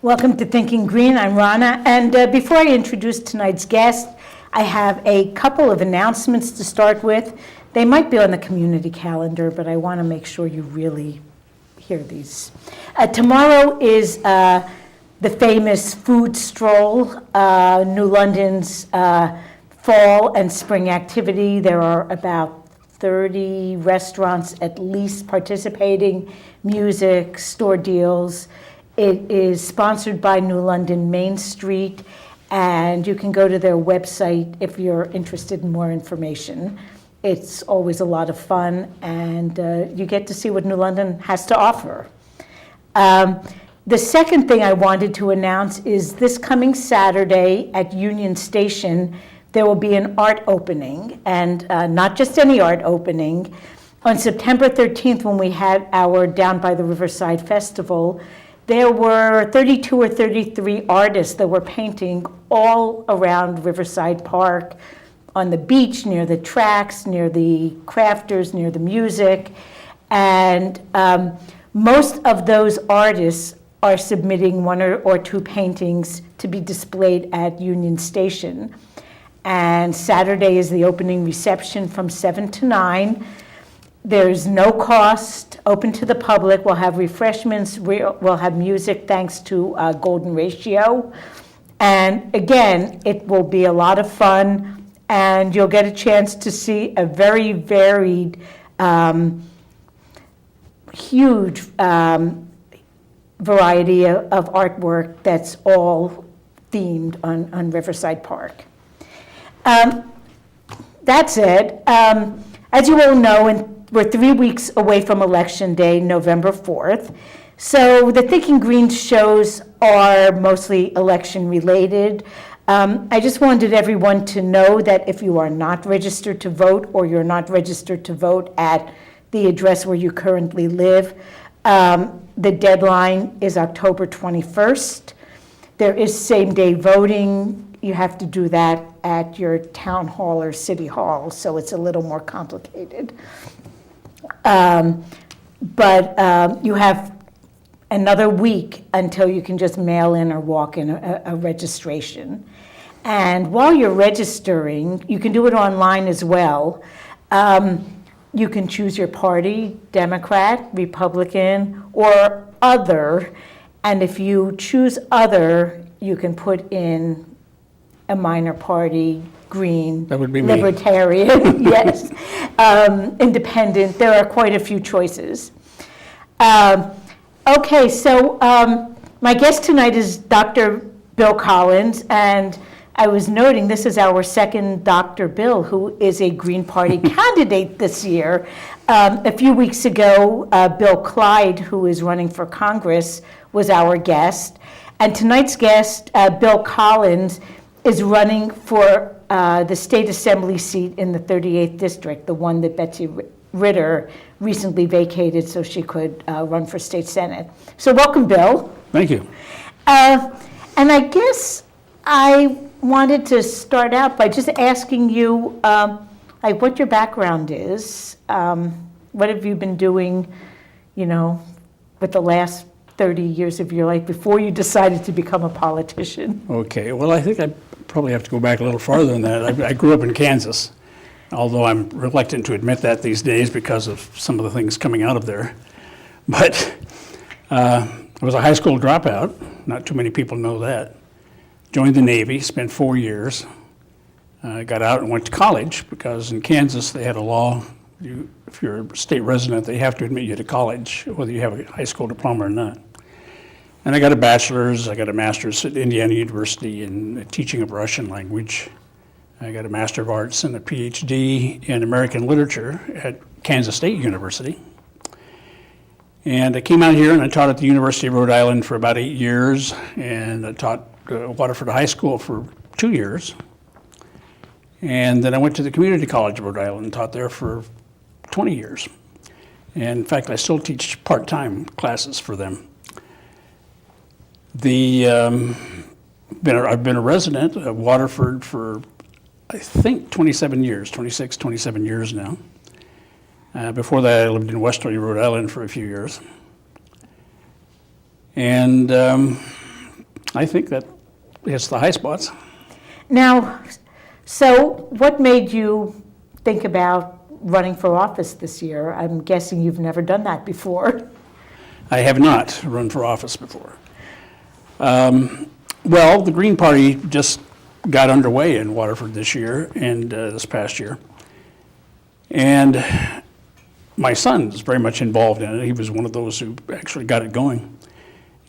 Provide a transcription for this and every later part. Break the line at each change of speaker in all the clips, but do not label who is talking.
Welcome to Thinking Green. I'm Rana, and before I introduce tonight's guest, I have a couple of announcements to start with. They might be on the community calendar, but I want to make sure you really hear these. Tomorrow is the famous food stroll, New London's fall and spring activity. There are about 30 restaurants at least participating, music, store deals. It is sponsored by New London Main Street, and you can go to their website if you're interested in more information. It's always a lot of fun, and you get to see what New London has to offer. The second thing I wanted to announce is this coming Saturday at Union Station, there will be an art opening, and not just any art opening. On September 13th, when we had our Down by the Riverside Festival, there were 32 or 33 artists that were painting all around Riverside Park, on the beach, near the tracks, near the crafters, near the music. And most of those artists are submitting one or two paintings to be displayed at Union Station. And Saturday is the opening reception from 7 to 9. There's no cost, open to the public. We'll have refreshments, we'll have music thanks to Golden Ratio. And again, it will be a lot of fun, and you'll get a chance to see a very varied, huge variety of artwork that's all themed on Riverside Park. That's it. As you all know, we're 3 weeks away from Election Day, November 4th. So the Thinking Green shows are mostly election related. I just wanted everyone to know that if you are not registered to vote, or you're not registered to vote at the address where you currently live, the deadline is October 21st. There is same-day voting. You have to do that at your town hall or city hall, so it's a little more complicated. But you have another week until you can just mail in or walk in a registration. And while you're registering, you can do it online as well. You can choose your party, Democrat, Republican, or other. And if you choose other, you can put in a minor party, Green,
that would be
Libertarian, yes, Independent. There are quite a few choices. Okay, so my guest tonight is Dr. Bill Collins, and I was noting this is our second Dr. Bill, who is a Green Party candidate this year. A few weeks ago, Bill Clyde, who is running for Congress, was our guest. And tonight's guest, Bill Collins, is running for the state assembly seat in the 38th district, the one that Betsy Ritter recently vacated so she could run for state senate. So welcome, Bill.
Thank you.
And I guess I wanted to start out by just asking you like what your background is. What have you been doing, with the last 30 years of your life before you decided to become a politician?
Okay, well, I think I probably have to go back a little farther than that. I grew up in Kansas, although I'm reluctant to admit that these days because of some of the things coming out of there. But I was a high school dropout. Not too many people know that. Joined the Navy, spent 4 years. Got out and went to college because in Kansas they had a law. If you're a state resident, they have to admit you to college, whether you have a high school diploma or not. And I got a bachelor's, I got a master's at Indiana University in teaching of Russian language. I got a Master of Arts and a PhD in American Literature at Kansas State University. And I came out here and I taught at the University of Rhode Island for about 8 years, and I taught Waterford High School for 2 years. And then I went to the Community College of Rhode Island and taught there for 20 years. And in fact, I still teach part-time classes for them. I've been a resident of Waterford for, I think, 27 years now. Before that, I lived in Westerly, Rhode Island for a few years. And I think that hits the high spots.
Now, so what made you think about running for office this year? I'm guessing you've never done that before.
I have not run for office before. Well, the Green Party just got underway in Waterford this year and this past year. And my son is very much involved in it. He was one of those who actually got it going.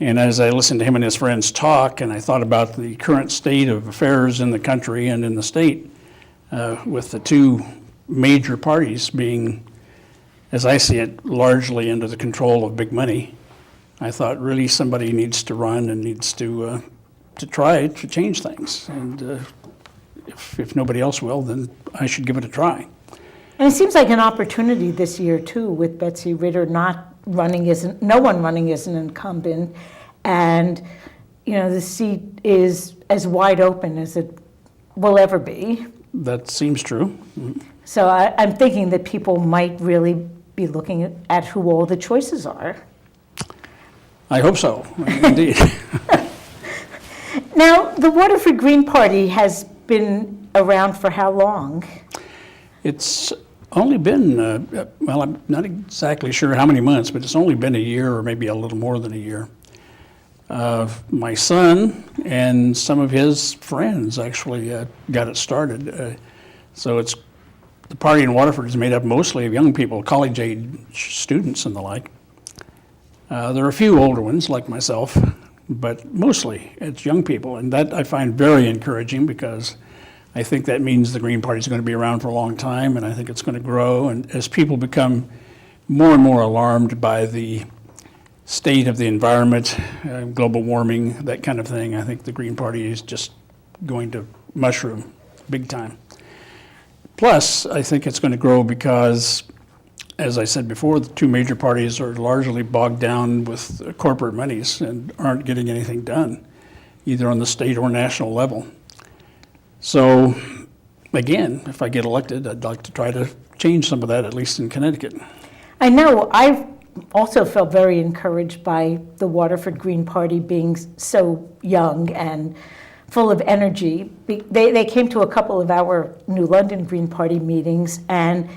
And as I listened to him and his friends talk, and I thought about the current state of affairs in the country and in the state, with the two major parties being, as I see it, largely under the control of big money, I thought really somebody needs to run and needs to try to change things. And if nobody else will, then I should give it a try.
And it seems like an opportunity this year too, with Betsy Ritter no one running as an incumbent, and the seat is as wide open as it will ever be.
That seems true. Mm-hmm.
So I'm thinking that people might really be looking at who all the choices are.
I hope so, indeed.
Now, the Waterford Green Party has been around for how long?
It's only been, well, I'm not exactly sure how many months, but it's only been a year or maybe a little more than a year. My son and some of his friends actually got it started. So the party in Waterford is made up mostly of young people, college-age students and the like. There are a few older ones like myself, but mostly it's young people, and that I find very encouraging because I think that means the Green Party is going to be around for a long time, and I think it's going to grow. And as people become more and more alarmed by the state of the environment, global warming, that kind of thing, I think the Green Party is just going to mushroom big time. Plus, I think it's going to grow because, as I said before, the two major parties are largely bogged down with corporate monies and aren't getting anything done, either on the state or national level. So, again, if I get elected, I'd like to try to change some of that, at least in Connecticut. I
know. I've also felt very encouraged by the Waterford Green Party being so young and full of energy. They came to a couple of our New London Green Party meetings, and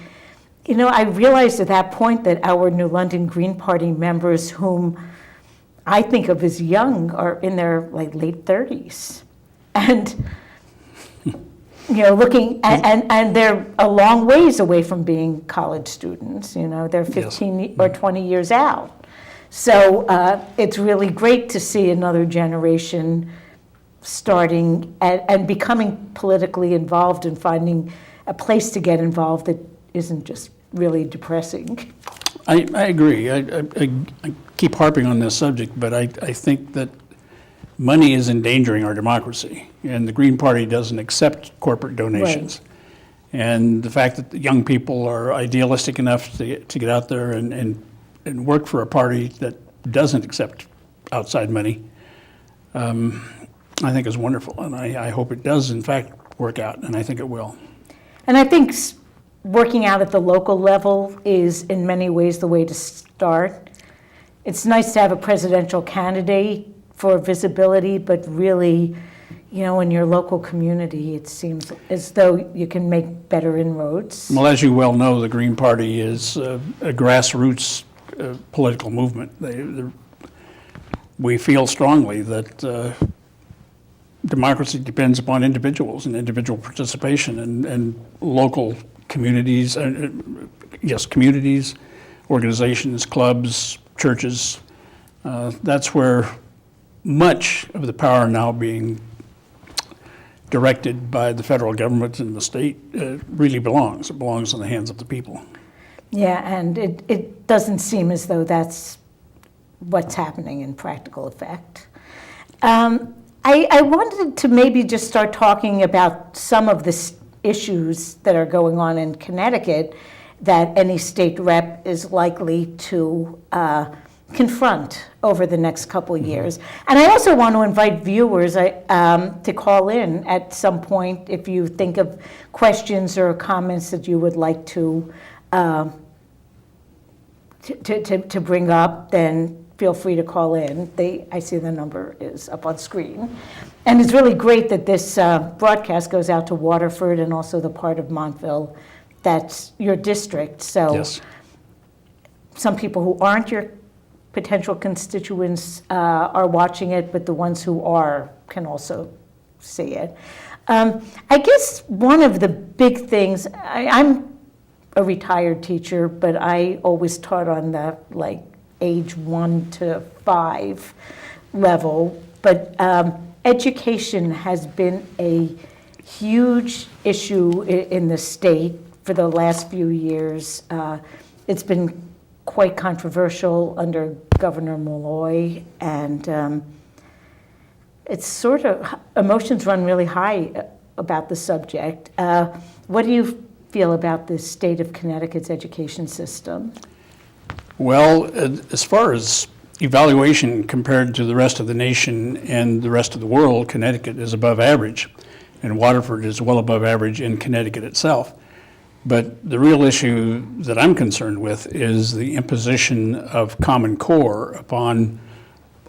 I realized at that point that our New London Green Party members, whom I think of as young, are in their late 30s. And looking and they're a long ways away from being college students. They're 15 yes. or 20 years out. So it's really great to see another generation starting and becoming politically involved and finding a place to get involved that isn't just really depressing.
I agree. I keep harping on this subject, but I think that money is endangering our democracy, and the Green Party doesn't accept corporate donations. Right. And the fact that the young people are idealistic enough to get out there and work for a party that doesn't accept outside money, I think is wonderful, and I hope it does, in fact, work out, and I think it will.
And I think working out at the local level is, in many ways, the way to start. It's nice to have a presidential candidate for visibility, but really, in your local community, it seems as though you can make better inroads.
Well, as you well know, the Green Party is a grassroots political movement. We feel strongly that democracy depends upon individuals and individual participation and local communities, communities, organizations, clubs, churches. That's where much of the power now being directed by the federal government and the state really belongs. It belongs in the hands of the people.
Yeah, and it doesn't seem as though that's what's happening in practical effect. I wanted to maybe just start talking about some of the issues that are going on in Connecticut that any state rep is likely to confront over the next couple of years. And I also want to invite viewers to call in at some point if you think of questions or comments that you would like to bring up. Then feel free to call in. I see the number is up on screen. And it's really great that this broadcast goes out to Waterford and also the part of Montville that's your district. So
Yes.
some people who aren't your potential constituents are watching it, but the ones who are can also see it. I guess one of the big things, I'm a retired teacher, but I always taught on the age 1 to 5 level. But education has been a huge issue in the state for the last few years. It's been quite controversial under Governor Malloy, and it's sort of, emotions run really high about the subject. What do you feel about the state of Connecticut's education system?
Well, as far as evaluation compared to the rest of the nation and the rest of the world, Connecticut is above average, and Waterford is well above average in Connecticut itself. But the real issue that I'm concerned with is the imposition of Common Core upon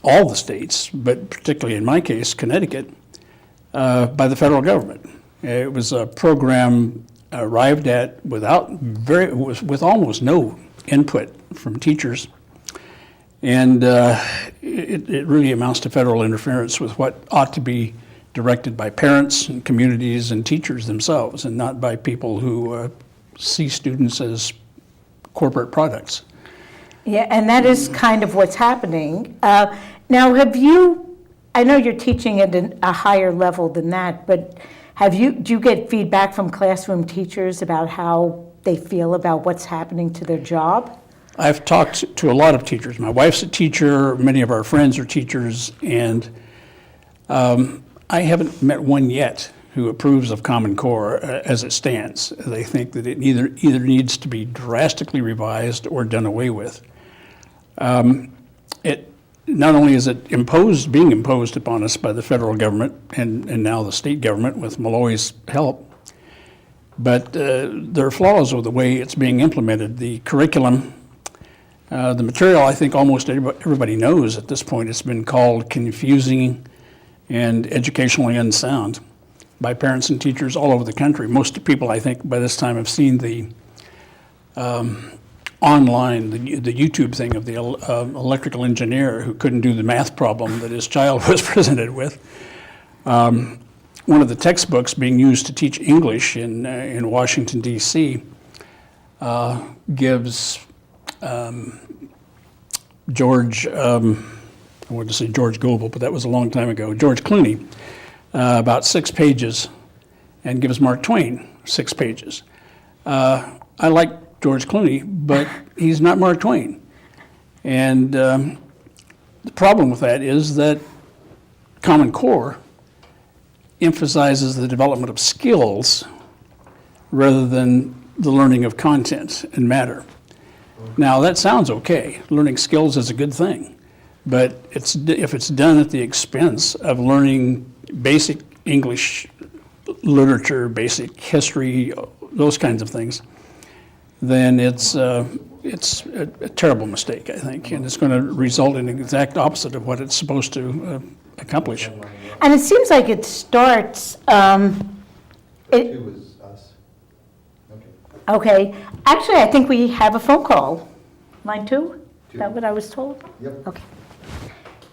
all the states, but particularly in my case, Connecticut, by the federal government. It was a program arrived at with almost no input from teachers, and it really amounts to federal interference with what ought to be directed by parents and communities and teachers themselves, and not by people who see students as corporate products.
Yeah, and that is kind of what's happening. Now, I know you're teaching at a higher level than that, but do you get feedback from classroom teachers about how they feel about what's happening to their job?
I've talked to a lot of teachers. My wife's a teacher, many of our friends are teachers, and I haven't met one yet who approves of Common Core as it stands. They think that it either needs to be drastically revised or done away with. Not only is it being imposed upon us by the federal government and now the state government with Malloy's help, but there are flaws with the way it's being implemented. The curriculum, the material, I think almost everybody knows at this point. It's been called confusing and educationally unsound by parents and teachers all over the country. Most people, I think, by this time have seen the online, the YouTube thing of the electrical engineer who couldn't do the math problem that his child was presented with. One of the textbooks being used to teach English in Washington, D.C. Gives George, I wanted to say George Goebel, but that was a long time ago, George Clooney, about 6 pages, and gives Mark Twain 6 pages. I like George Clooney, but he's not Mark Twain. And the problem with that is that Common Core emphasizes the development of skills rather than the learning of content and matter. Now, that sounds okay. Learning skills is a good thing. But if it's done at the expense of learning basic English literature, basic history, those kinds of things, then it's a terrible mistake, I think, and it's going to result in the exact opposite of what it's supposed to accomplish.
And it seems like it starts.
Two is us. Okay.
Okay. Actually, I think we have a phone call. Line 2? Is that what I was told?
Yep.
Okay.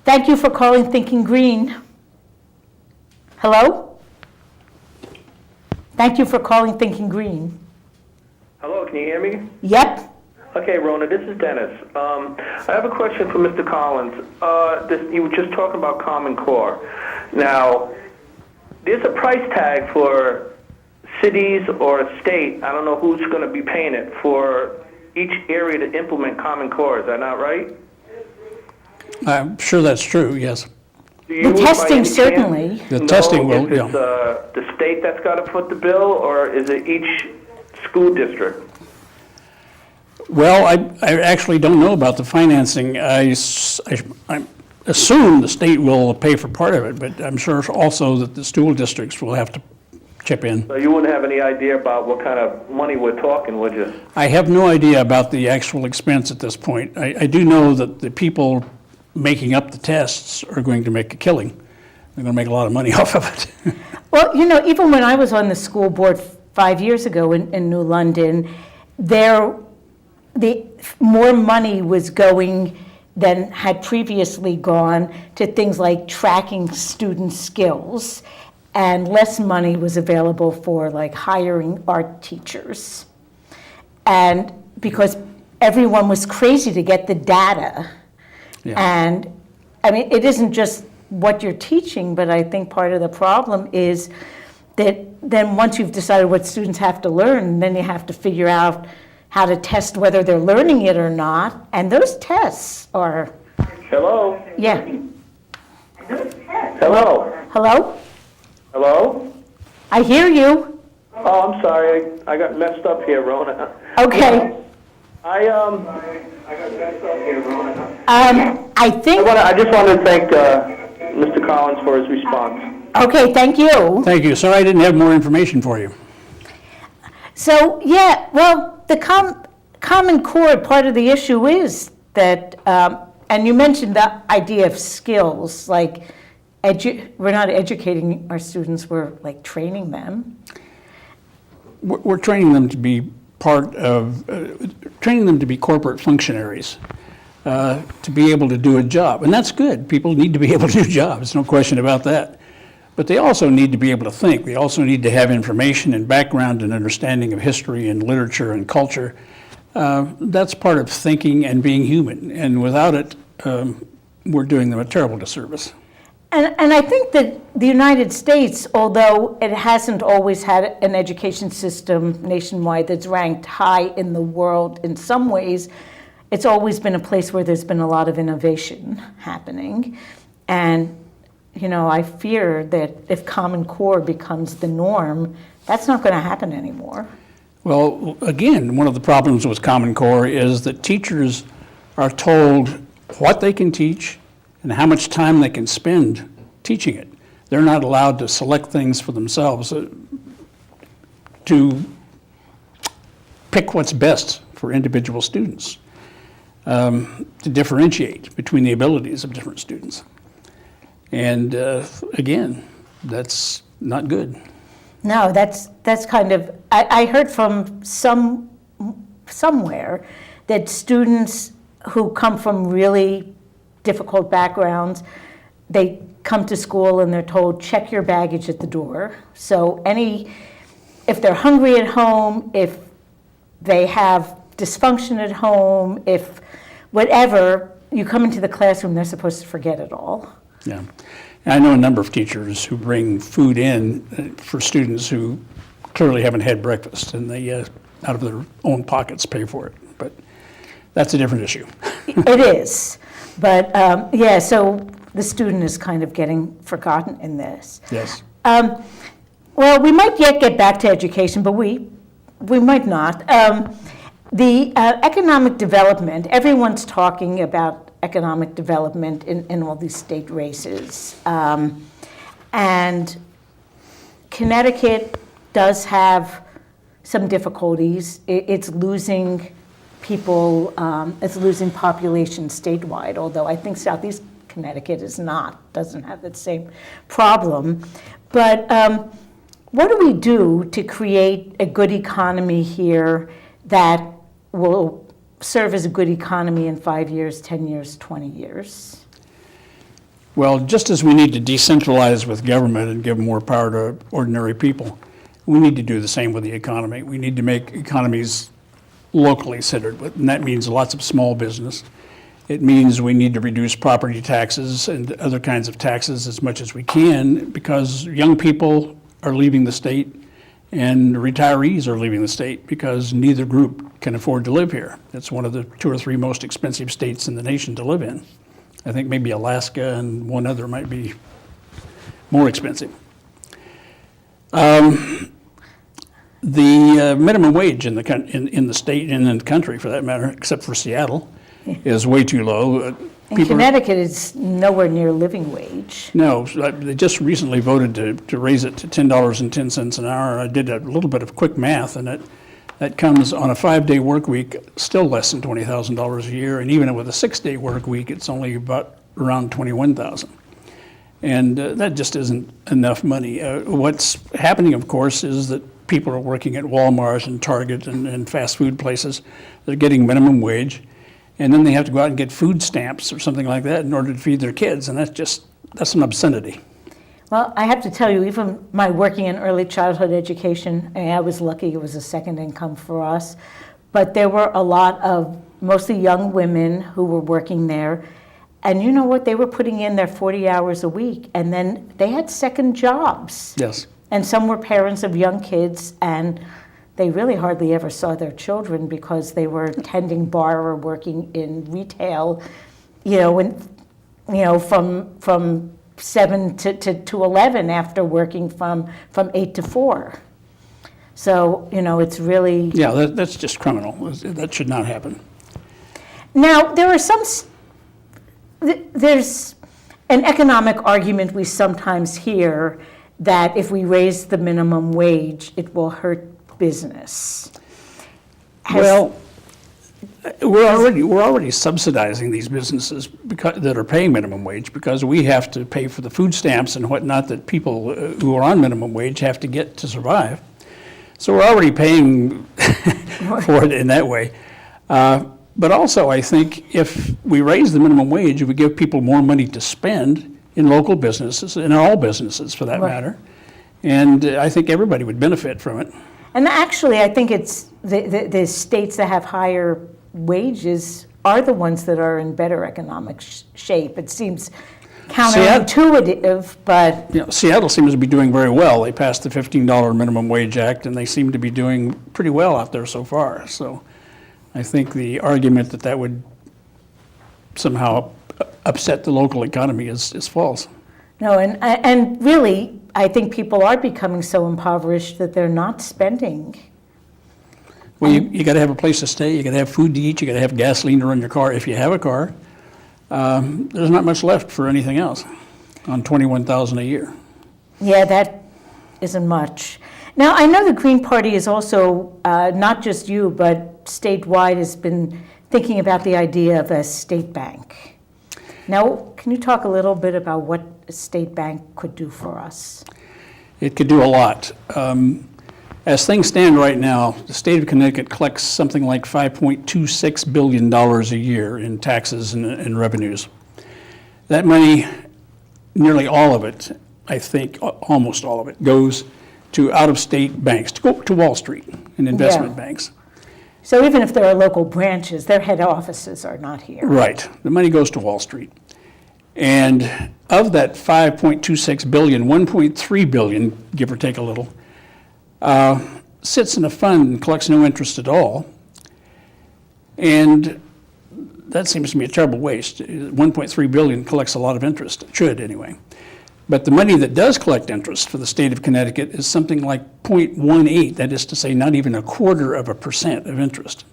Thank you for calling Thinking Green. Hello? Thank you for calling Thinking Green.
Hello, can you hear me?
Yep.
Okay, Rona, this is Dennis. I have a question for Mr. Collins. You were just talking about Common Core. Now, there's a price tag for cities or a state. I don't know who's going to be paying it for each area to implement Common Core. Is that not right?
I'm sure that's true, yes.
The testing, certainly.
The testing will,
If it's the state that's got to foot the bill, or is it each school district?
Well, I actually don't know about the financing. I assume the state will pay for part of it, but I'm sure also that the school districts will have to chip in.
So you wouldn't have any idea about what kind of money we're talking, would you?
I have no idea about the actual expense at this point. I do know that the people making up the tests are going to make a killing. They're going to make a lot of money off of it.
Well, even when I was on the school board 5 years ago in New London, the more money was going than had previously gone to things like tracking student skills, and less money was available for like hiring art teachers. And because everyone was crazy to get the data.
Yeah.
And I mean, it isn't just what you're teaching, but I think part of the problem is that then once you've decided what students have to learn, then you have to figure out how to test whether they're learning it or not. And those tests are,
Hello?
yeah.
Hello?
Hello?
Hello?
I hear you.
Oh, I'm sorry. I got messed up here, Rona.
Okay.
I got messed up here, Rona.
I think,
I just wanted to thank Mr. Collins for his response.
okay, thank you.
Thank you. Sorry I didn't have more information for you.
So, yeah, well, the Common Core, part of the issue is that, and you mentioned the idea of skills, like we're not educating our students, we're like training them.
We're training them to be training them to be corporate functionaries, to be able to do a job. And that's good. People need to be able to do jobs, no question about that. But they also need to be able to think. They also need to have information and background and understanding of history and literature and culture. That's part of thinking and being human. And without it, we're doing them a terrible disservice.
And I think that the United States, although it hasn't always had an education system nationwide that's ranked high in the world in some ways, it's always been a place where there's been a lot of innovation happening. And, I fear that if Common Core becomes the norm, that's not going to happen anymore.
Well, again, one of the problems with Common Core is that teachers are told what they can teach and how much time they can spend teaching it. They're not allowed to select things for themselves, to pick what's best for individual students, to differentiate between the abilities of different students. And again, that's not good.
No, that's kind of, I heard from somewhere that students who come from really difficult backgrounds, they come to school and they're told, check your baggage at the door. So if they're hungry at home, if they have dysfunction at home, if whatever, you come into the classroom, they're supposed to forget it all.
Yeah. And I know a number of teachers who bring food in for students who clearly haven't had breakfast, and they, out of their own pockets, pay for it. But that's a different issue.
It is. But, yeah, so the student is kind of getting forgotten in this.
Yes.
Well, we might yet get back to education, but we might not. The economic development, everyone's talking about economic development in all these state races. And Connecticut does have some difficulties. It's losing people, it's losing population statewide, although I think Southeast Connecticut doesn't have that same problem. But what do we do to create a good economy here that will serve as a good economy in 5 years, 10 years, 20 years?
Well, just as we need to decentralize with government and give more power to ordinary people, we need to do the same with the economy. We need to make economies locally centered, and that means lots of small business. It means we need to reduce property taxes and other kinds of taxes as much as we can, because young people are leaving the state and retirees are leaving the state because neither group can afford to live here. It's one of the 2 or 3 most expensive states in the nation to live in. I think maybe Alaska and one other might be more expensive. The minimum wage in the state and in the country, for that matter, except for Seattle, is way too low.
In Connecticut, it's nowhere near living wage.
No, they just recently voted to raise it to $10.10 an hour. I did a little bit of quick math, and that comes on a 5-day work week, still less than $20,000 a year. And even with a 6-day work week, it's only about around 21,000. And that just isn't enough money. What's happening, of course, is that people are working at Walmart and Target and fast food places. They're getting minimum wage, and then they have to go out and get food stamps or something like that in order to feed their kids, and that's an obscenity.
Well, I have to tell you, even my working in early childhood education, I was lucky it was a second income for us, but there were a lot of mostly young women who were working there. And you know what? They were putting in their 40 hours a week, and then they had second jobs.
Yes.
And some were parents of young kids, and they really hardly ever saw their children because they were tending bar or working in retail, from 7 to 11 after working from 8 to 4. So, it's really...
Yeah, that's just criminal. That should not happen.
Now, there's an economic argument we sometimes hear that if we raise the minimum wage, it will hurt business.
Well, we're already subsidizing these businesses that are paying minimum wage because we have to pay for the food stamps and whatnot that people who are on minimum wage have to get to survive. So we're already paying for it in that way. But also, I think if we raise the minimum wage, if we give people more money to spend in local businesses, in all businesses for that matter, and I think everybody would benefit from it.
And actually, I think it's the states that have higher wages are the ones that are in better economic shape. It seems counterintuitive, but...
Seattle seems to be doing very well. They passed the $15 Minimum Wage Act, and they seem to be doing pretty well out there so far. So I think the argument that would somehow upset the local economy is false.
No, and really, I think people are becoming so impoverished that they're not spending.
Well, you got to have a place to stay, you got to have food to eat, you got to have gasoline to run your car. If you have a car, there's not much left for anything else on $21,000 a year.
Yeah, that isn't much. Now, I know the Green Party is also, not just you, but statewide has been thinking about the idea of a state bank. Now, can you talk a little bit about what a state bank could do for us?
It could do a lot. As things stand right now, the state of Connecticut collects something like $5.26 billion a year in taxes and revenues. That money, nearly all of it, I think, almost all of it, goes to out-of-state banks, to Wall Street and investment banks.
So even if there are local branches, their head offices are not here.
Right. The money goes to Wall Street. And of that $5.26 billion, $1.3 billion, give or take a little, sits in a fund and collects no interest at all. And that seems to me a terrible waste. $1.3 billion collects a lot of interest. It should, anyway. But the money that does collect interest for the state of Connecticut is something like 0.18, that is to say, not even 0.25% of interest.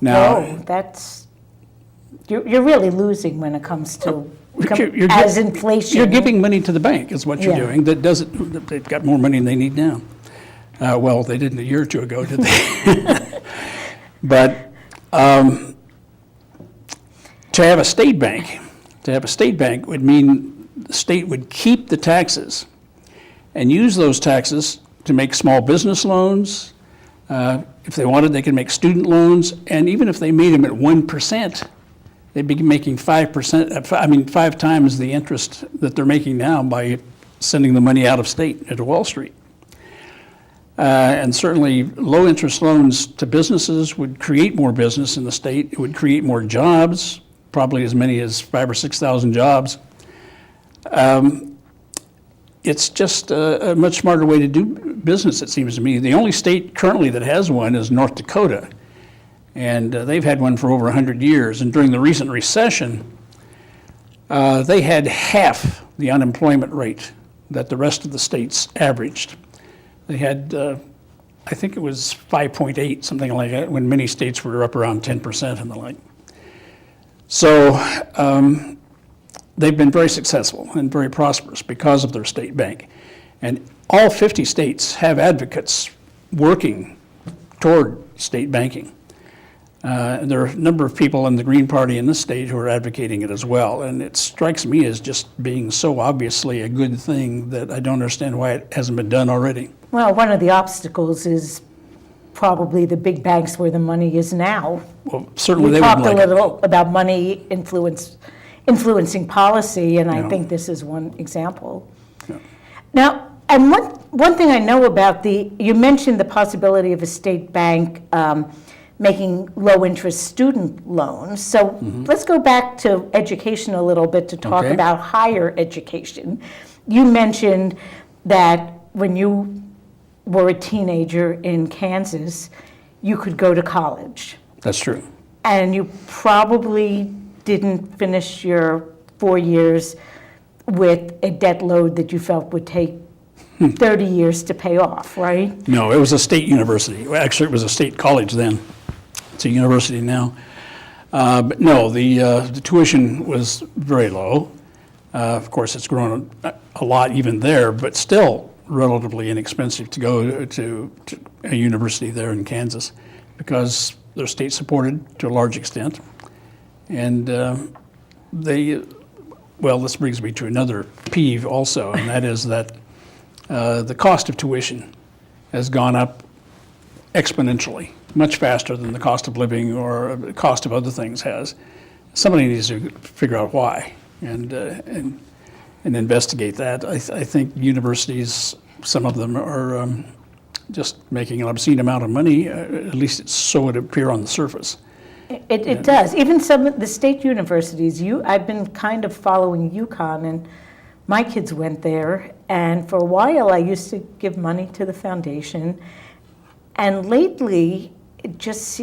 Now,
you're really losing when it comes to inflation.
You're giving money to the bank, is what you're doing. They've got more money than they need now. Well, they didn't a year or two ago, did they? But to have a state bank would mean the state would keep the taxes and use those taxes to make small business loans. If they wanted, they could make student loans, and even if they made them at 1%, they'd be making 5%. 5 times the interest that they're making now by sending the money out of state into Wall Street. And certainly, low-interest loans to businesses would create more business in the state. It would create more jobs, probably as many as 5,000 or 6,000 jobs. It's just a much smarter way to do business, it seems to me. The only state currently that has one is North Dakota, and they've had one for over 100 years. And during the recent recession, they had half the unemployment rate that the rest of the states averaged. They had, I think it was 5.8, something like that, when many states were up around 10% and the like. So they've been very successful and very prosperous because of their state bank. And all 50 states have advocates working toward state banking. And there are a number of people in the Green Party in this state who are advocating it as well. And it strikes me as just being so obviously a good thing that I don't understand why it hasn't been done already.
Well, one of the obstacles is probably the big banks where the money is now.
Well, certainly
We
they
talked
would
a
like it.
little about money influencing policy, and I think this is one example.
Yeah.
Now, and one thing I know about you mentioned the possibility of a state bank making low-interest student loans. So let's go back to education a little bit to talk
Okay.
about higher education. You mentioned that when you were a teenager in Kansas, you could go to college.
That's true.
And you probably didn't finish your 4 years with a debt load that you felt would take 30 years to pay off, right?
No, it was a state university. Well, actually, it was a state college then. It's a university now. But no, the tuition was very low. Of course, it's grown a lot even there, but still relatively inexpensive to go to a university there in Kansas because they're state supported to a large extent. And this brings me to another peeve also, and that is that the cost of tuition has gone up exponentially, much faster than the cost of living or the cost of other things has. Somebody needs to figure out why and investigate that. I think universities, some of them are just making an obscene amount of money, at least so it would appear on the surface.
It does. Even some of the state universities, I've been kind of following UConn, and my kids went there, and for a while I used to give money to the foundation, and lately it just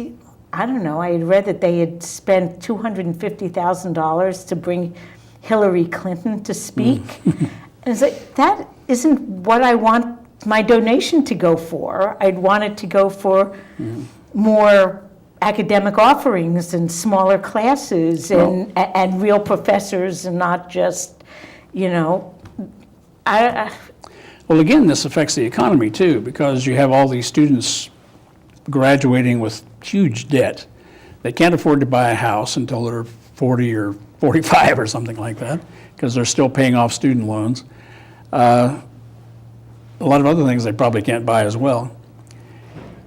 I don't know, I had read that they had spent $250,000 to bring Hillary Clinton to speak. And it's like, that isn't what I want my donation to go for. I'd want it to go for more academic offerings and smaller classes and real professors and not just,
Well, again, this affects the economy too, because you have all these students graduating with huge debt. They can't afford to buy a house until they're 40 or 45 or something like that, because they're still paying off student loans. A lot of other things they probably can't buy as well.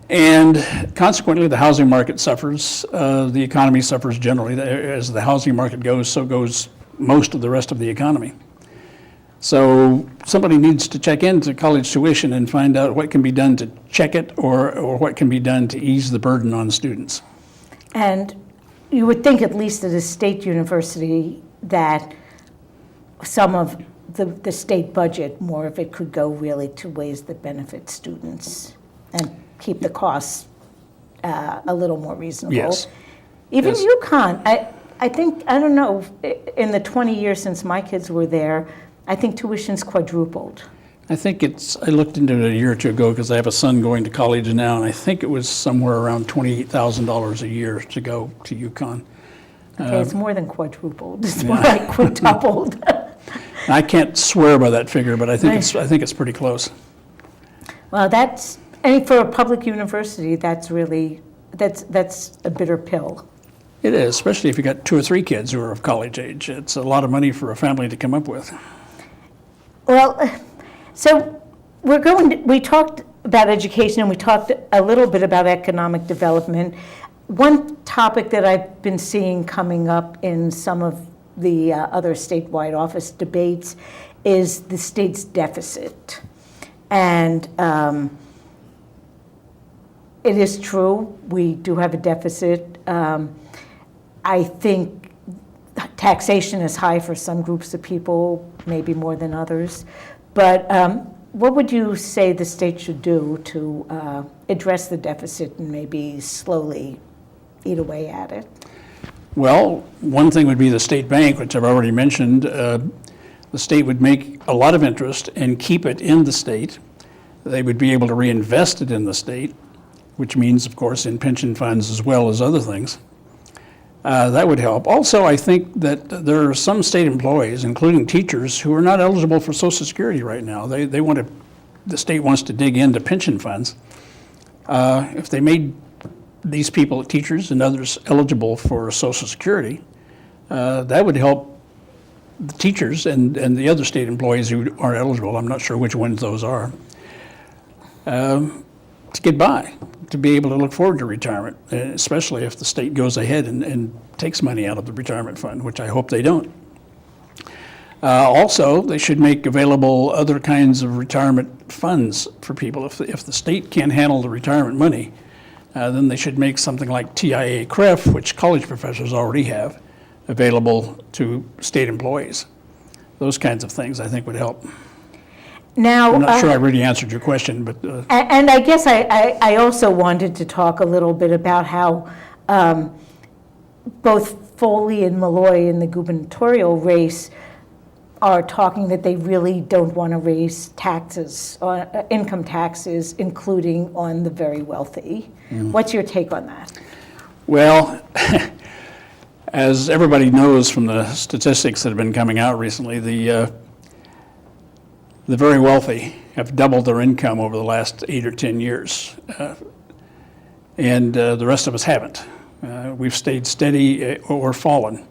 And consequently, the housing market suffers. The economy suffers generally. As the housing market goes, so goes most of the rest of the economy. So somebody needs to check into college tuition and find out what can be done to check it or what can be done to ease the burden on students.
And you would think, at least at a state university, that some of the state budget, more of it could go really to ways that benefit students and keep the costs a little more reasonable.
Yes.
Even
Yes.
UConn, I think, I don't know, in the 20 years since my kids were there, I think tuition's quadrupled.
I think I looked into it a year or two ago because I have a son going to college now, and I think it was somewhere around $28,000 a year to go to UConn.
Okay, it's more than quadrupled. It's more like quintupled.
I can't swear by that figure, but I think it's pretty close.
Well, for a public university, that's a bitter pill.
It is, especially if you got 2 or 3 kids who are of college age. It's a lot of money for a family to come up with.
Well, so we talked about education and we talked a little bit about economic development. One topic that I've been seeing coming up in some of the other statewide office debates is the state's deficit. And it is true, we do have a deficit. I think taxation is high for some groups of people, maybe more than others. But what would you say the state should do to address the deficit and maybe slowly eat away at it?
Well, one thing would be the state bank, which I've already mentioned. The state would make a lot of interest and keep it in the state. They would be able to reinvest it in the state, which means, of course, in pension funds as well as other things. That would help. Also, I think that there are some state employees, including teachers, who are not eligible for Social Security right now. The state wants to dig into pension funds. If they made these people, teachers and others eligible for Social Security, that would help the teachers and the other state employees who aren't eligible, I'm not sure which ones those are, to get by, to be able to look forward to retirement, especially if the state goes ahead and takes money out of the retirement fund, which I hope they don't. Also, they should make available other kinds of retirement funds for people. If the state can't handle the retirement money, then they should make something like TIA-CREF, which college professors already have, available to state employees. Those kinds of things I think would help.
Now,
I'm not sure I really answered your question, but...
and I guess I also wanted to talk a little bit about how both Foley and Malloy in the gubernatorial race are talking that they really don't want to raise taxes, income taxes, including on the very wealthy. What's your take on that?
Well, as everybody knows from the statistics that have been coming out recently, the very wealthy have doubled their income over the last 8 or 10 years, and the rest of us haven't. We've stayed steady or fallen.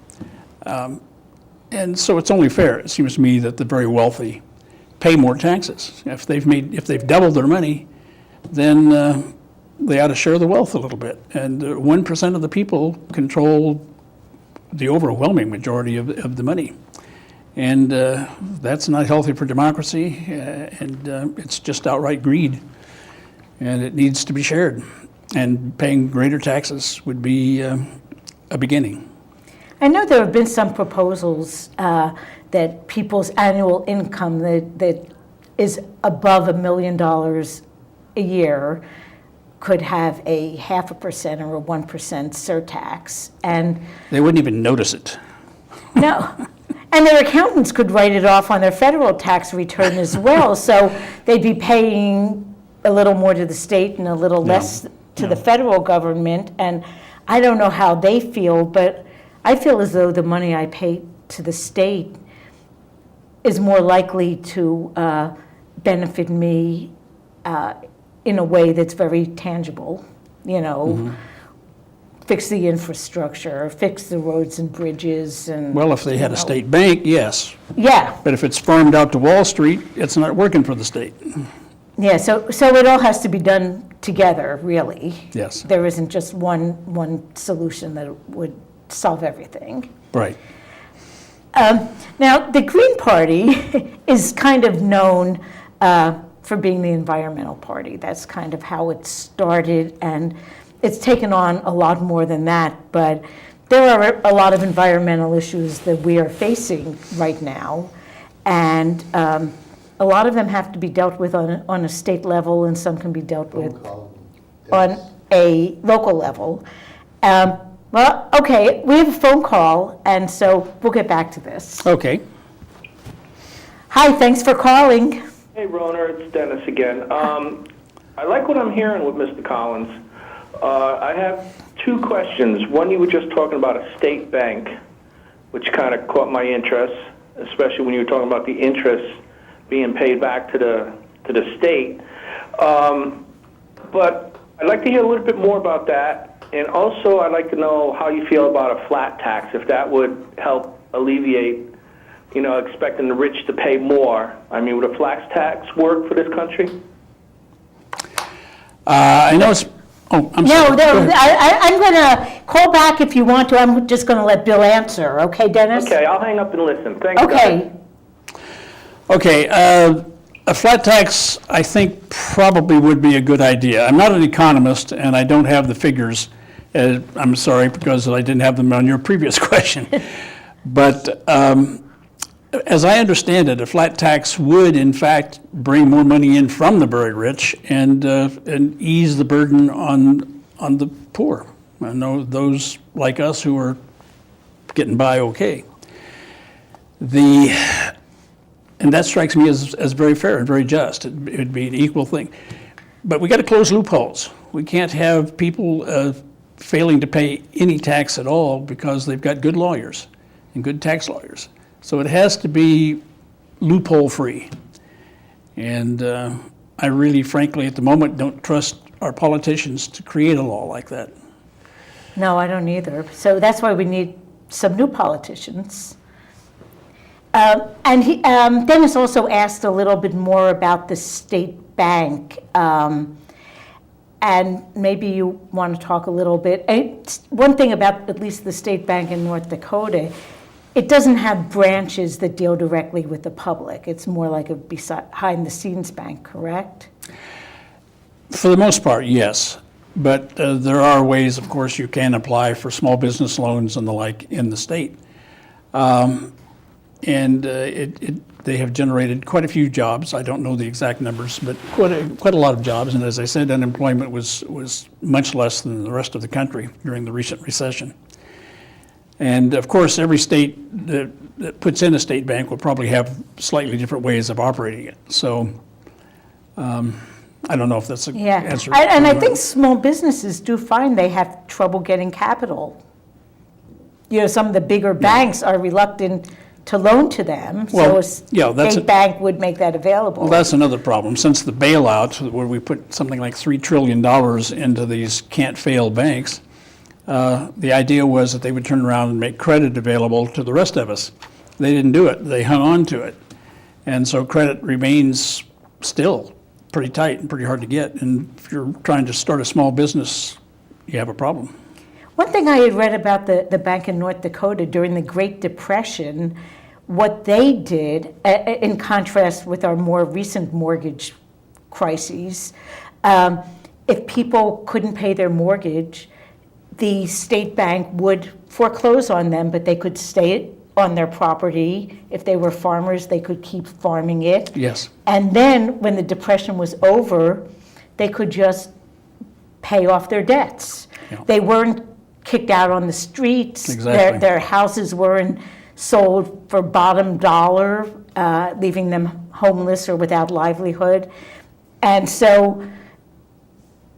And so it's only fair, it seems to me, that the very wealthy pay more taxes. If they've doubled their money, then they ought to share the wealth a little bit. And 1% of the people control the overwhelming majority of the money. And that's not healthy for democracy, and it's just outright greed. And it needs to be shared. And paying greater taxes would be a beginning.
I know there have been some proposals that people's annual income that is above $1 million a year could have a 0.5% or a 1% surtax, and
they wouldn't even notice it.
No, and their accountants could write it off on their federal tax return as well. So they'd be paying a little more to the state and a little less to the federal government. And I don't know how they feel, but I feel as though the money I pay to the state is more likely to benefit me in a way that's very tangible, fix the infrastructure, fix the roads and bridges. And
well, if they had a state bank, yes.
Yeah.
But if it's farmed out to Wall Street, it's not working for the state.
Yeah, so it all has to be done together, really.
Yes.
There isn't just one solution that would solve everything.
Right.
Now, the Green Party is kind of known for being the environmental party. That's kind of how it started, and it's taken on a lot more than that. But there are a lot of environmental issues that we are facing right now, and a lot of them have to be dealt with on a state level, and some can be dealt with on a local level. Well, okay, we have a phone call, and so we'll get back to this.
Okay.
Hi, thanks for calling.
Hey, Rona, it's Dennis again. I like what I'm hearing with Mr. Collins. I have two questions. One, you were just talking about a state bank, which kind of caught my interest, especially when you were talking about the interest being paid back to the state. But I'd like to hear a little bit more about that. And also, I'd like to know how you feel about a flat tax, if that would help alleviate, expecting the rich to pay more. I mean, would a flat tax work for this country?
I know it's... Oh, I'm
No,
sorry. Go ahead.
I'm going to call back if you want to. I'm just going to let Bill answer. Okay, Dennis?
Okay, I'll hang up and listen. Thanks,
Okay.
guys.
Okay, a flat tax, I think, probably would be a good idea. I'm not an economist, and I don't have the figures. I'm sorry, because I didn't have them on your previous question. But as I understand it, a flat tax would, in fact, bring more money in from the very rich and ease the burden on the poor. I know those like us who are getting by okay. And that strikes me as very fair and very just. It'd be an equal thing. But we got to close loopholes. We can't have people failing to pay any tax at all because they've got good lawyers and good tax lawyers. So it has to be loophole-free. And I really, frankly, at the moment, don't trust our politicians to create a law like that.
No, I don't either. So that's why we need some new politicians. Dennis also asked a little bit more about the state bank. And maybe you want to talk a little bit. One thing about at least the state bank in North Dakota, it doesn't have branches that deal directly with the public. It's more like a behind-the-scenes bank, correct?
For the most part, yes. But there are ways, of course, you can apply for small business loans and the like in the state. They have generated quite a few jobs. I don't know the exact numbers, but quite a lot of jobs. And as I said, unemployment was much less than the rest of the country during the recent recession. And of course, every state that puts in a state bank will probably have slightly different ways of operating it. So I don't know if that's an answer.
And I think small businesses do find they have trouble getting capital. You know, some of the bigger banks are reluctant to loan to them, so a state bank would make that available.
Well, that's another problem. Since the bailout, where we put something like $3 trillion into these can't-fail banks, the idea was that they would turn around and make credit available to the rest of us. They didn't do it. They hung on to it. And so credit remains still pretty tight and pretty hard to get. And if you're trying to start a small business, you have a problem.
One thing I had read about the bank in North Dakota during the Great Depression, what they did, in contrast with our more recent mortgage crises, if people couldn't pay their mortgage, the state bank would foreclose on them, but they could stay on their property. If they were farmers, they could keep farming it.
Yes.
And then when the Depression was over, they could just pay off their debts.
Yeah.
They weren't kicked out on the streets.
Exactly.
Their houses weren't sold for bottom dollar, leaving them homeless or without livelihood. And so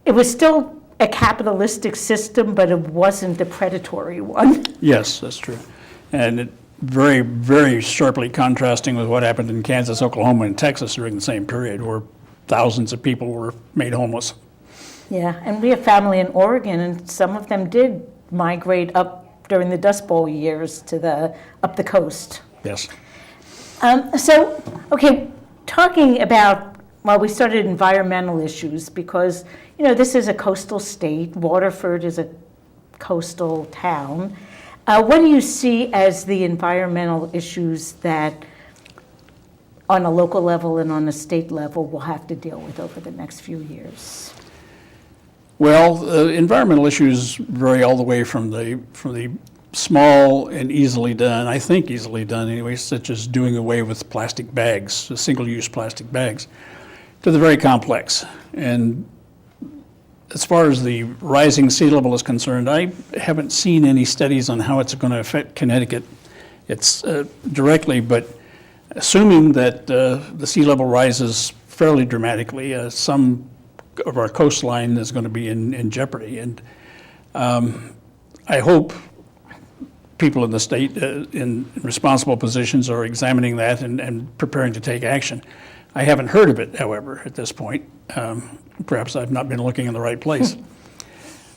it was still a capitalistic system, but it wasn't a predatory one.
Yes, that's true. And it very, very sharply contrasting with what happened in Kansas, Oklahoma, and Texas during the same period, where thousands of people were made homeless.
Yeah, and we have family in Oregon, and some of them did migrate up during the Dust Bowl years to up the coast.
Yes.
Talking about, we started environmental issues because, this is a coastal state. Waterford is a coastal town. What do you see as the environmental issues that on a local level and on a state level we'll have to deal with over the next few years?
Well, environmental issues vary all the way from the small and easily done, I think easily done anyway, such as doing away with plastic bags, single-use plastic bags, to the very complex. And as far as the rising sea level is concerned, I haven't seen any studies on how it's going to affect Connecticut. It's directly, but assuming that the sea level rises fairly dramatically, some of our coastline is going to be in jeopardy. And I hope people in the state in responsible positions are examining that and preparing to take action. I haven't heard of it, however, at this point. Perhaps I've not been looking in the right place.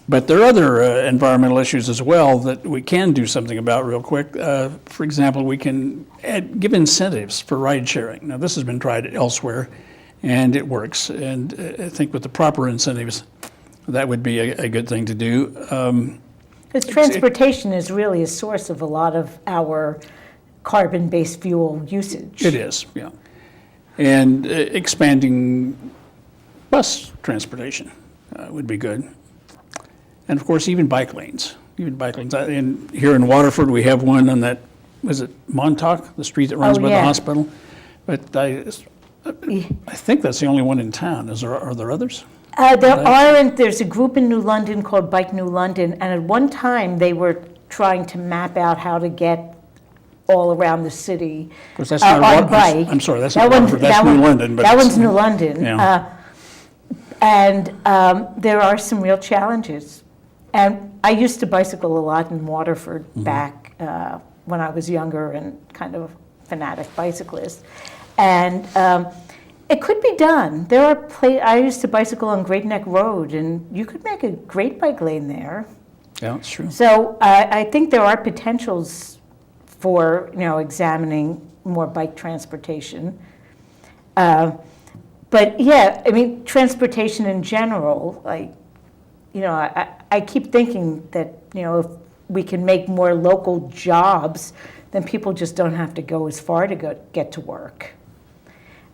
But there are other environmental issues as well that we can do something about real quick. For example, we can give incentives for ride sharing. Now, this has been tried elsewhere, and it works. And I think with the proper incentives, that would be a good thing to do.
Because transportation is really a source of a lot of our carbon-based fuel usage.
It is, yeah. And expanding bus transportation would be good. And of course, even bike lanes. Here in Waterford, we have one on that, was it Montauk, the street that runs by the hospital? But I think that's the only one in town. Are there others?
There's a group in New London called Bike New London, and at one time they were trying to map out how to get all around the city
Because that's not
on bike.
I'm sorry, that's not Waterford, that's New London.
That one's New London.
Yeah.
There are some real challenges. And I used to bicycle a lot in Waterford back when I was younger and kind of a fanatic bicyclist. And it could be done. I used to bicycle on Great Neck Road, and you could make a great bike lane there.
Yeah, it's true.
So I think there are potentials for, examining more bike transportation. But yeah, I mean, transportation in general, I keep thinking that, if we can make more local jobs, then people just don't have to go as far to get to work.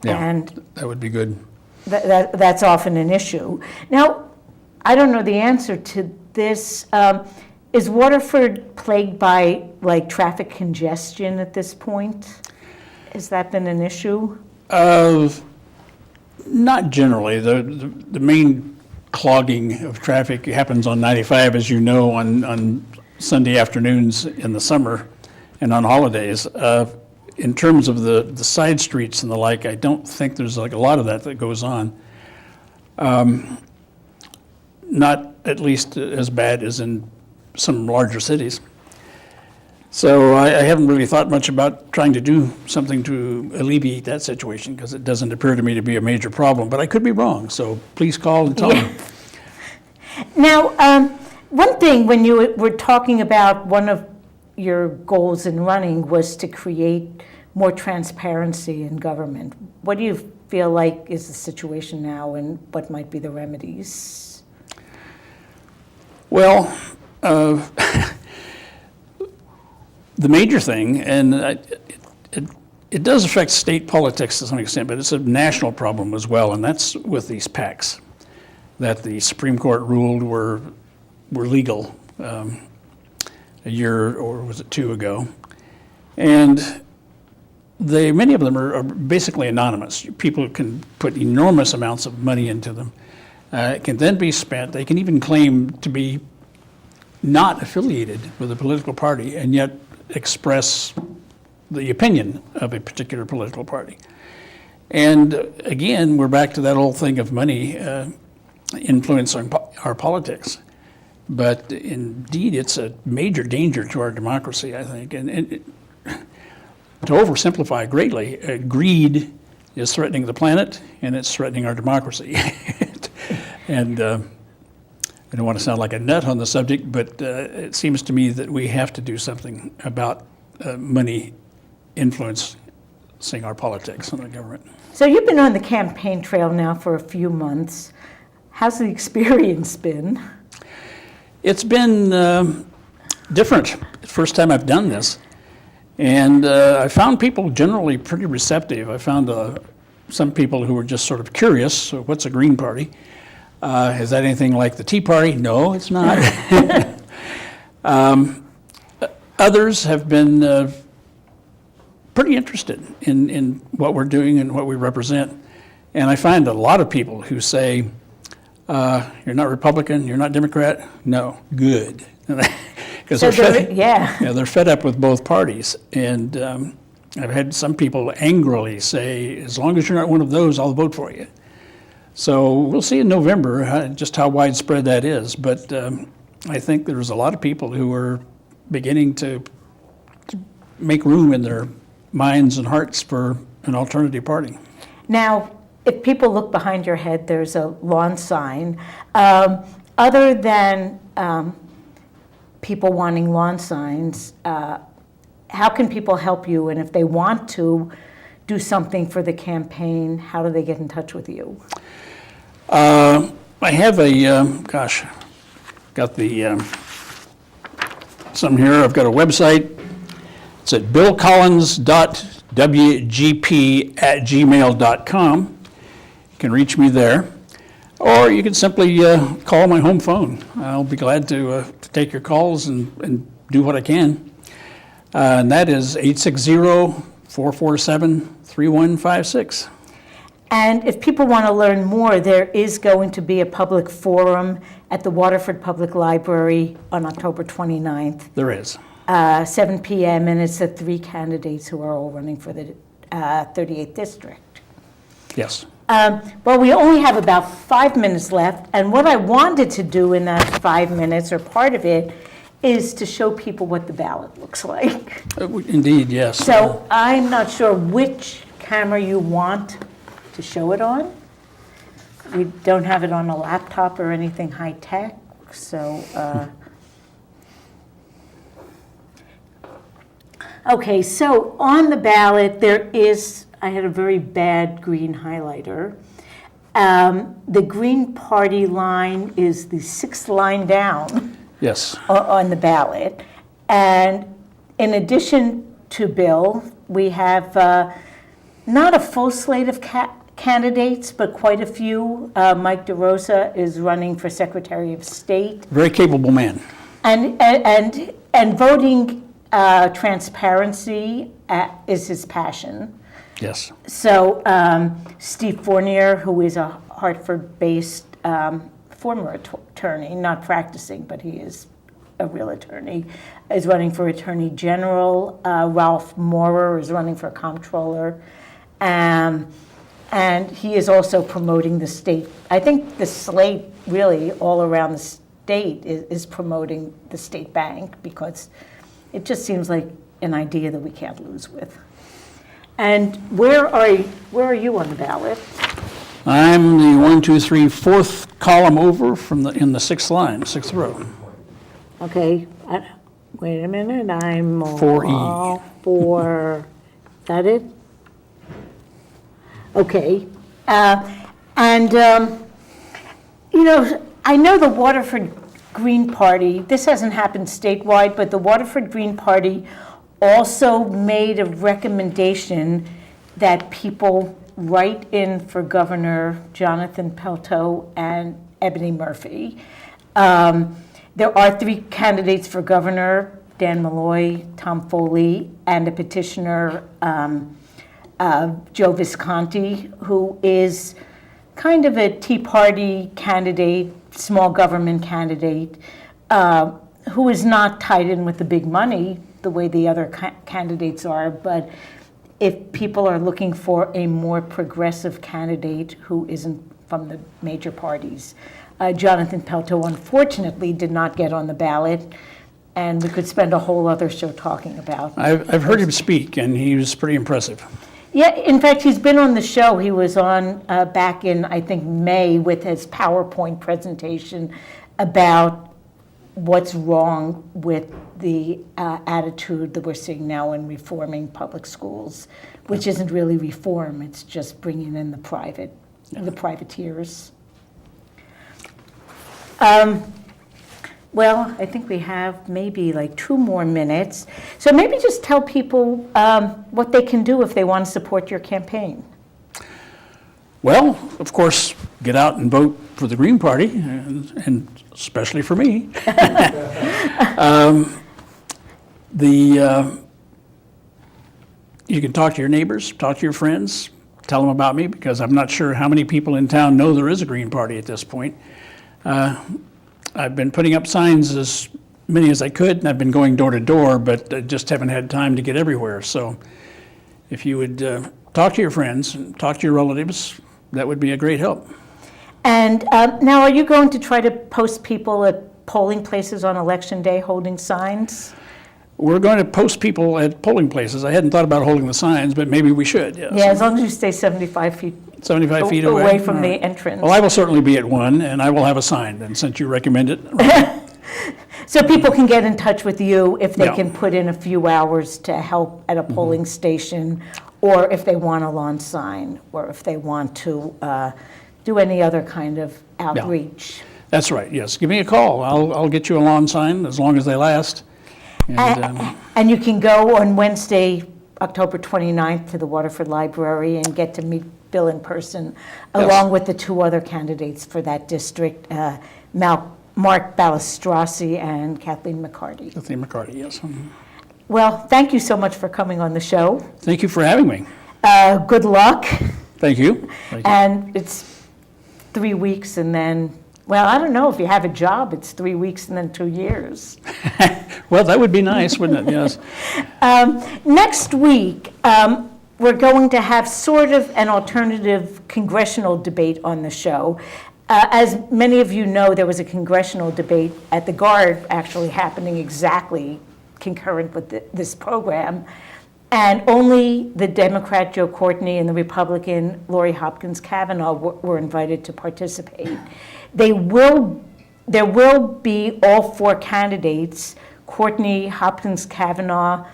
Yeah,
And
that would be good.
that's often an issue. Now, I don't know the answer to this. Is Waterford plagued by traffic congestion at this point? Has that been an issue?
Not generally. The main clogging of traffic happens on 95, as you know, on Sunday afternoons in the summer and on holidays. In terms of the side streets and the like, I don't think there's a lot of that goes on. Not at least as bad as in some larger cities. So I haven't really thought much about trying to do something to alleviate that situation, because it doesn't appear to me to be a major problem, but I could be wrong, so please call and tell me.
Now, one thing when you were talking about one of your goals in running was to create more transparency in government. What do you feel like is the situation now, and what might be the remedies?
Well, the major thing, and it does affect state politics to some extent, but it's a national problem as well, and that's with these PACs that the Supreme Court ruled were legal a year, or was it 2 ago. And many of them are basically anonymous. People can put enormous amounts of money into them. It can then be spent. They can even claim to be not affiliated with a political party and yet express the opinion of a particular political party. And again, we're back to that old thing of money influencing our politics. But indeed, it's a major danger to our democracy, I think. And to oversimplify greatly, greed is threatening the planet, and it's threatening our democracy. And I don't want to sound like a nut on the subject, but it seems to me that we have to do something about money influencing our politics and our government.
So you've been on the campaign trail now for a few months. How's the experience been?
It's been different. First time I've done this. And I found people generally pretty receptive. I found some people who were just sort of curious. So what's a Green Party? Is that anything like the Tea Party? No, it's not. Others have been pretty interested in what we're doing and what we represent. And I find a lot of people who say, you're not Republican, you're not Democrat? No, good. Because they're fed up with both parties. And I've had some people angrily say, as long as you're not one of those, I'll vote for you. So we'll see in November just how widespread that is. But I think there's a lot of people who are beginning to make room in their minds and hearts for an alternative party.
Now, if people look behind your head, there's a lawn sign. Other than people wanting lawn signs, how can people help you? And if they want to do something for the campaign, how do they get in touch with you?
I have got the some here. I've got a website. It's at billcollins.wgp@gmail.com. You can reach me there. Or you can simply call my home phone. I'll be glad to take your calls and do what I can. And that is 860-447-3156.
And if people want to learn more, there is going to be a public forum at the Waterford Public Library on October 29th.
There is.
7 p.m., and it's the 3 candidates who are all running for the 38th District.
Yes.
Well, we only have about 5 minutes left, and what I wanted to do in that 5 minutes, or part of it, is to show people what the ballot looks like.
Indeed, yes.
So I'm not sure which camera you want to show it on. We don't have it on a laptop or anything high-tech, so Okay, so on the ballot, there is, I had a very bad green highlighter. The Green Party line is the sixth line down
Yes.
on the ballot. And in addition to Bill, we have not a full slate of candidates, but quite a few. Mike DeRosa is running for Secretary of State.
Very capable man.
And voting transparency is his passion.
Yes.
So Steve Fournier, who is a Hartford-based former attorney, not practicing, but he is a real attorney, is running for Attorney General. Ralph Maurer is running for Comptroller. And he is also promoting the state. I think the slate really all around the state is promoting the state bank, because it just seems like an idea that we can't lose with. And where are you on the ballot?
I'm the 1, 2, 3, 4th column over in the 6th line, 6th row.
Okay, wait a minute, I'm
4E.
all for, is that it? Okay. I know the Waterford Green Party, this hasn't happened statewide, but the Waterford Green Party also made a recommendation that people write in for Governor Jonathan Pelto and Ebony Murphy. There are 3 candidates for governor, Dan Malloy, Tom Foley, and a petitioner, Joe Visconti, who is kind of a Tea Party candidate, small government candidate, who is not tied in with the big money the way the other candidates are. But if people are looking for a more progressive candidate who isn't from the major parties, Jonathan Pelto unfortunately did not get on the ballot, and we could spend a whole other show talking about.
I've heard him speak, and he was pretty impressive.
Yeah, in fact, he's been on the show. He was on back in, I think, May with his PowerPoint presentation about what's wrong with the attitude that we're seeing now in reforming public schools, which isn't really reform, it's just bringing in the privateers. Well, I think we have maybe like 2 more minutes. So maybe just tell people what they can do if they want to support your campaign.
Well, of course, get out and vote for the Green Party, and especially for me. You can talk to your neighbors, talk to your friends, tell them about me, because I'm not sure how many people in town know there is a Green Party at this point. I've been putting up signs as many as I could, and I've been going door to door, but I just haven't had time to get everywhere. So if you would talk to your friends and talk to your relatives, that would be a great help.
And now, are you going to try to post people at polling places on Election Day holding signs?
We're going to post people at polling places. I hadn't thought about holding the signs, but maybe we should, yes.
Yeah, as long as you stay 75 feet
75 feet away?
away from
All
the
right.
entrance.
Well, I will certainly be at one, and I will have a sign, and since you recommend it.
So people can get in touch with you if they
Yeah.
can put in a few hours to help at a polling station, or if they want a lawn sign, or if they want to do any other kind of outreach.
That's right, yes. Give me a call. I'll get you a lawn sign as long as they last.
And you can go on Wednesday, October 29th, to the Waterford Library and get to meet Bill in person, along with the 2 other candidates for that district, Mark Balistrossi and Kathleen McCarty.
Kathleen McCarty, yes.
Well, thank you so much for coming on the show.
Thank you for having me.
Good luck.
Thank you. Thank you.
And it's 3 weeks and then, well, I don't know, if you have a job, it's 3 weeks and then 2 years.
Well, that would be nice, wouldn't it? Yes.
Next week, we're going to have sort of an alternative congressional debate on the show. As many of you know, there was a congressional debate at the Guard actually happening exactly concurrent with this program. And only the Democrat Joe Courtney and the Republican Lori Hopkins Kavanaugh were invited to participate. There will be all 4 candidates, Courtney, Hopkins Kavanaugh,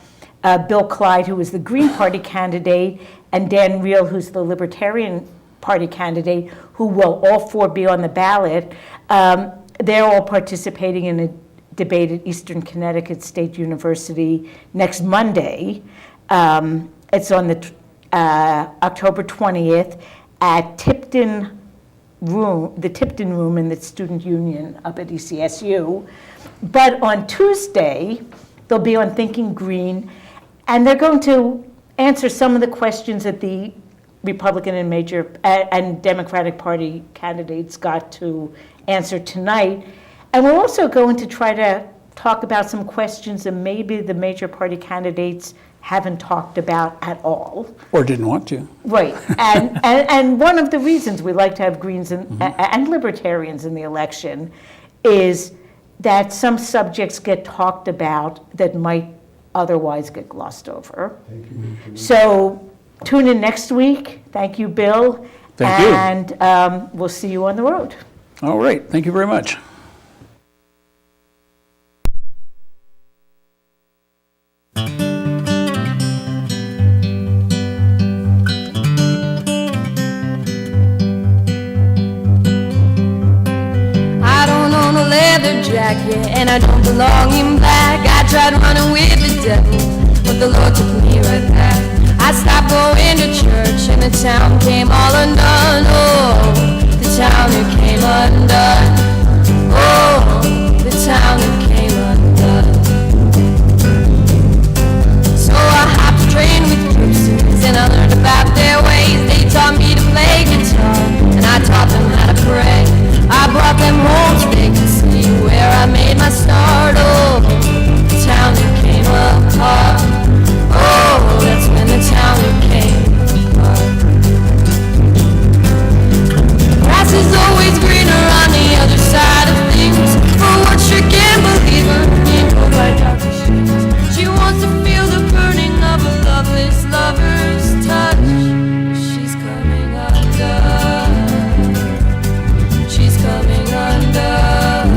Bill Clyde, who was the Green Party candidate, and Dan Reel, who's the Libertarian Party candidate, who will all four be on the ballot. They're all participating in a debate at Eastern Connecticut State University next Monday. It's on the October 20th at the Tipton Room in the Student Union up at ECSU. But on Tuesday, they'll be on Thinking Green, and they're going to answer some of the questions that the Republican and Democratic Party candidates got to answer tonight. And we're also going to try to talk about some questions that maybe the major party candidates haven't talked about at all.
Or didn't want to.
Right. And one of the reasons we like to have Greens and Libertarians in the election is that some subjects get talked about that might otherwise get glossed over.
Thank you.
So tune in next week. Thank you, Bill.
Thank you.
And we'll see you on the road.
All right, thank you very much.
Jacket, and I don't belong in black. I tried running with the devil, but the Lord took me right back. I stopped going to church, and the town came all undone. Oh, the town it came undone. Oh, the town it came undone. So I hopped a train with gypsies, and I learned about their ways. They taught me to play guitar, and I taught them how to pray. I brought them home so they could see where I made my start. Oh, the town that came apart. Oh, that's when the town that came apart. Grass is always greener on the other side of things. For what you can't believe her, you know by Dr. Sheets. She wants to feel the burning of a loveless lover's touch. She's coming undone. She's coming undone.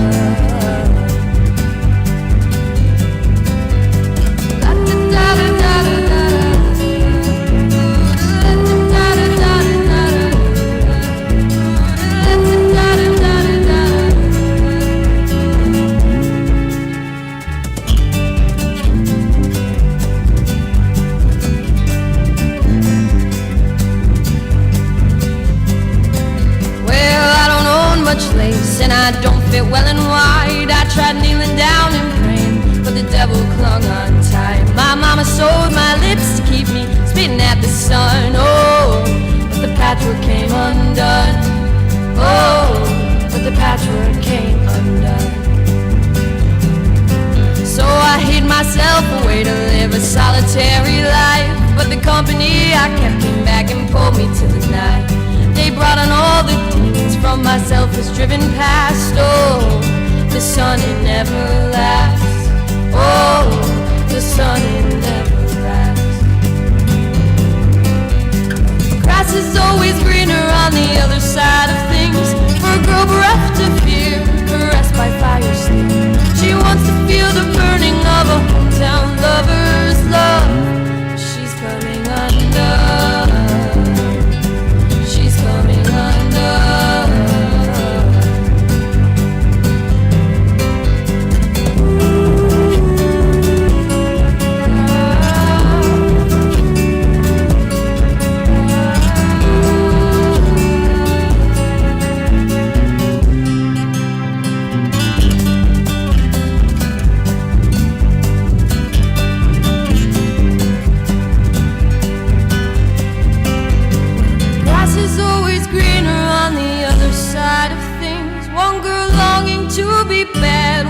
And I don't fit well in white. I tried kneeling down and praying, but the devil clung on tight. My mama sewed my lips to keep me spitting at the sun. Oh, but the patchwork came undone. Oh, but the patchwork came undone. So I hid myself away to live a solitary life. But the company I kept came back and pulled me to the night. They brought on all the demons from myself was driven past. Oh, the sun it never lasts. Oh, the sun it never lasts. Grass is always greener on the other side of things. For a girl bereft of fear, caressed by fire steam. She wants to feel the burning of a hometown lover's love. She's coming undone. Coming undone. Greener on the other side of things. One girl longing to be bad,